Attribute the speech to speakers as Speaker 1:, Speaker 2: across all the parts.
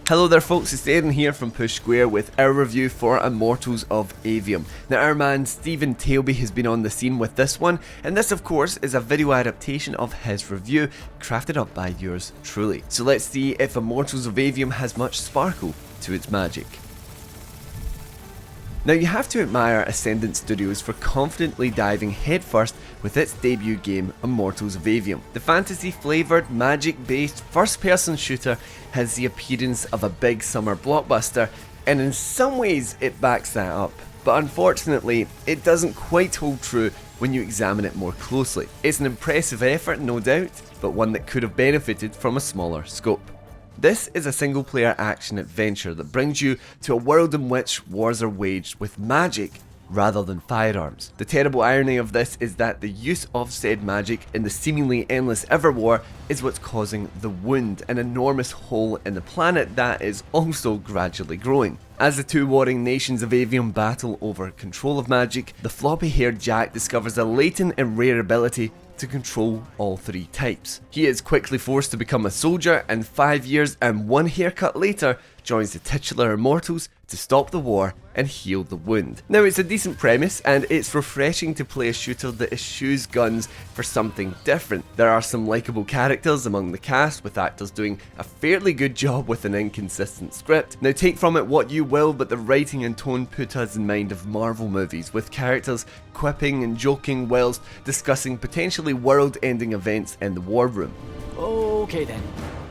Speaker 1: Hello there folks, it's Aaron here from Push Square with our review for Immortals of Aveum. Now our man Stephen Tailby has been on the scene with this one, and this of course is a video adaptation of his review, crafted up by yours truly. So let's see if Immortals of Aveum has much sparkle to its magic. Now you have to admire Ascendant Studios for confidently diving headfirst with its debut game Immortals of Aveum. The fantasy flavoured, magic based first person shooter has the appearance of a big summer blockbuster, and in some ways it backs that up. But unfortunately it doesn't quite hold true when you examine it more closely. It's an impressive effort, no doubt, but one that could have benefited from a smaller scope. This is a single player action adventure that brings you to a world in which wars are waged with magic rather than firearms. The terrible irony of this is that the use of said magic in the seemingly endless ever war is what's causing the wound, an enormous hole in the planet that is also gradually growing. As the two warring nations of Aveum battle over control of magic, the floppy-haired Jack discovers a latent and rare ability to control all three types. He is quickly forced to become a soldier, and 5 years and one haircut later joins the titular Immortals to stop the war and heal the wound. Now it's a decent premise, and it's refreshing to play a shooter that eschews guns for something different. There are some likeable characters among the cast, with actors doing a fairly good job with an inconsistent script. Now take from it what you will, but the writing and tone put us in mind of Marvel movies, with characters quipping and joking whilst discussing potentially world-ending events in the war room.
Speaker 2: Okay then.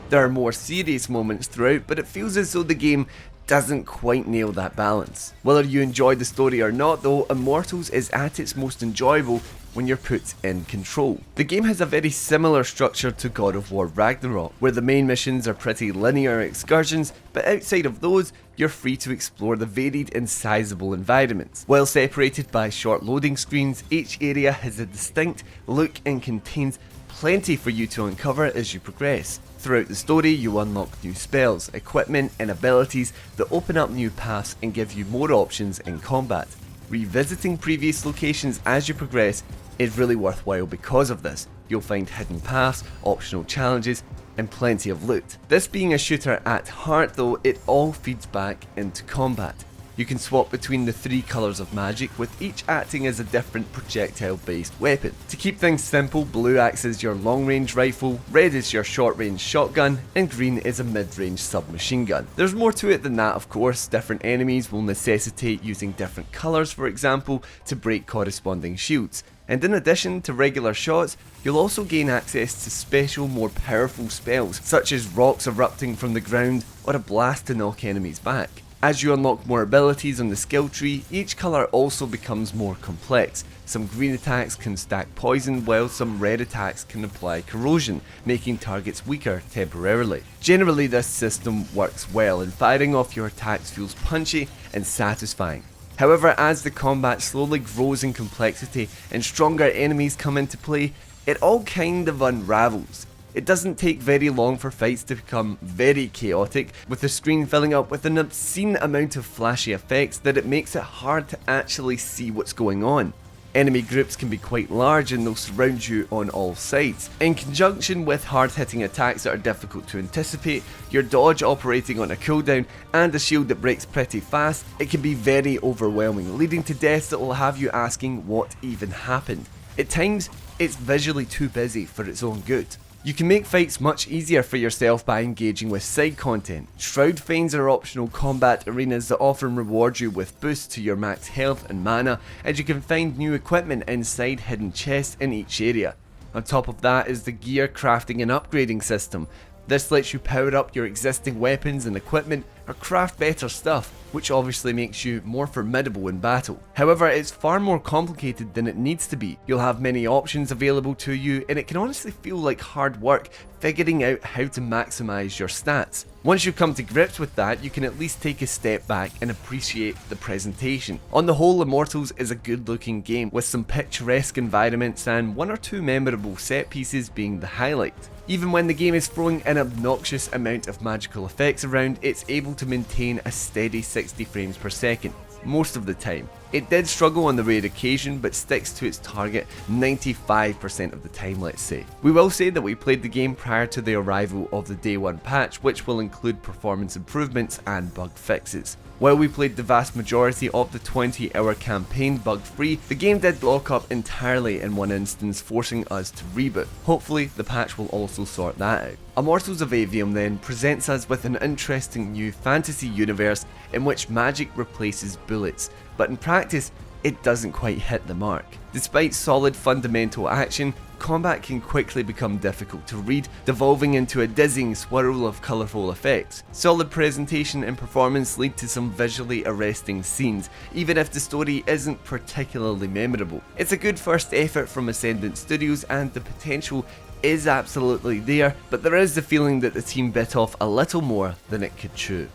Speaker 1: There are more serious moments throughout, but it feels as though the game doesn't quite nail that balance. Whether you enjoyed the story or not though, Immortals is at its most enjoyable when you're put in control. The game has a very similar structure to God of War Ragnarok, where the main missions are pretty linear excursions, but outside of those, you're free to explore the varied and sizable environments. While separated by short loading screens, each area has a distinct look and contains plenty for you to uncover as you progress. Throughout the story, you unlock new spells, equipment and abilities that open up new paths and give you more options in combat. Revisiting previous locations as you progress is really worthwhile because of this. You'll find hidden paths, optional challenges and plenty of loot. This being a shooter at heart though, it all feeds back into combat. You can swap between the three colours of magic, with each acting as a different projectile based weapon. To keep things simple, blue acts as your long range rifle, red is your short range shotgun, and green is a mid range submachine gun. There's more to it than that of course. Different enemies will necessitate using different colours, for example, to break corresponding shields. And in addition to regular shots, you'll also gain access to special, more powerful spells, such as rocks erupting from the ground or a blast to knock enemies back. As you unlock more abilities on the skill tree, each colour also becomes more complex. Some green attacks can stack poison, while some red attacks can apply corrosion, making targets weaker temporarily. Generally this system works well, and firing off your attacks feels punchy and satisfying. However, as the combat slowly grows in complexity and stronger enemies come into play, it all kind of unravels. It doesn't take very long for fights to become very chaotic, with the screen filling up with an obscene amount of flashy effects that it makes it hard to actually see what's going on. Enemy groups can be quite large and they'll surround you on all sides. In conjunction with hard-hitting attacks that are difficult to anticipate, your dodge operating on a cooldown, and a shield that breaks pretty fast, it can be very overwhelming, leading to deaths that will have you asking what even happened. At times, it's visually too busy for its own good. You can make fights much easier for yourself by engaging with side content. Shroud Finds are optional combat arenas that often reward you with boosts to your max health and mana, and you can find new equipment inside hidden chests in each area. On top of that is the gear crafting and upgrading system. This lets you power up your existing weapons and equipment or craft better stuff, which obviously makes you more formidable in battle. However, it's far more complicated than it needs to be. You'll have many options available to you, and it can honestly feel like hard work figuring out how to maximise your stats. Once you've come to grips with that, you can at least take a step back and appreciate the presentation. On the whole, Immortals is a good looking game, with some picturesque environments and one or two memorable set pieces being the highlight. Even when the game is throwing an obnoxious amount of magical effects around, it's able to maintain a steady 60 frames per second most of the time. It did struggle on the rare occasion, but sticks to its target 95% of the time, let's say. We will say that we played the game prior to the arrival of the day one patch, which will include performance improvements and bug fixes. While we played the vast majority of the 20-hour campaign bug-free, the game did lock up entirely in one instance, forcing us to reboot. Hopefully, the patch will also sort that out. Immortals of Aveum then presents us with an interesting new fantasy universe in which magic replaces bullets, but in practice, it doesn't quite hit the mark. Despite solid fundamental action, combat can quickly become difficult to read, devolving into a dizzying swirl of colourful effects. Solid presentation and performance lead to some visually arresting scenes, even if the story isn't particularly memorable. It's a good first effort from Ascendant Studios and the potential is absolutely there, but there is the feeling that the team bit off a little more than it could chew.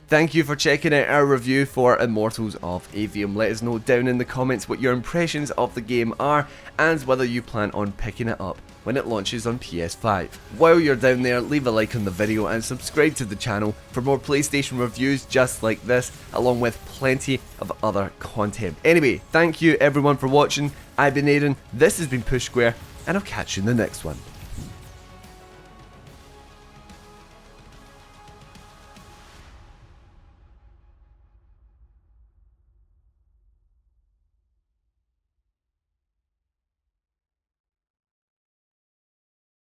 Speaker 1: Thank you for checking out our review for Immortals of Aveum. Let us know down in the comments what your impressions of the game are and whether you plan on picking it up when it launches on PS5. While you're down there, leave a like on the video and subscribe to the channel for more PlayStation reviews just like this, along with plenty of other content. Anyway, thank you everyone for watching. I've been Aaron, this has been Push Square, and I'll catch you in the next one.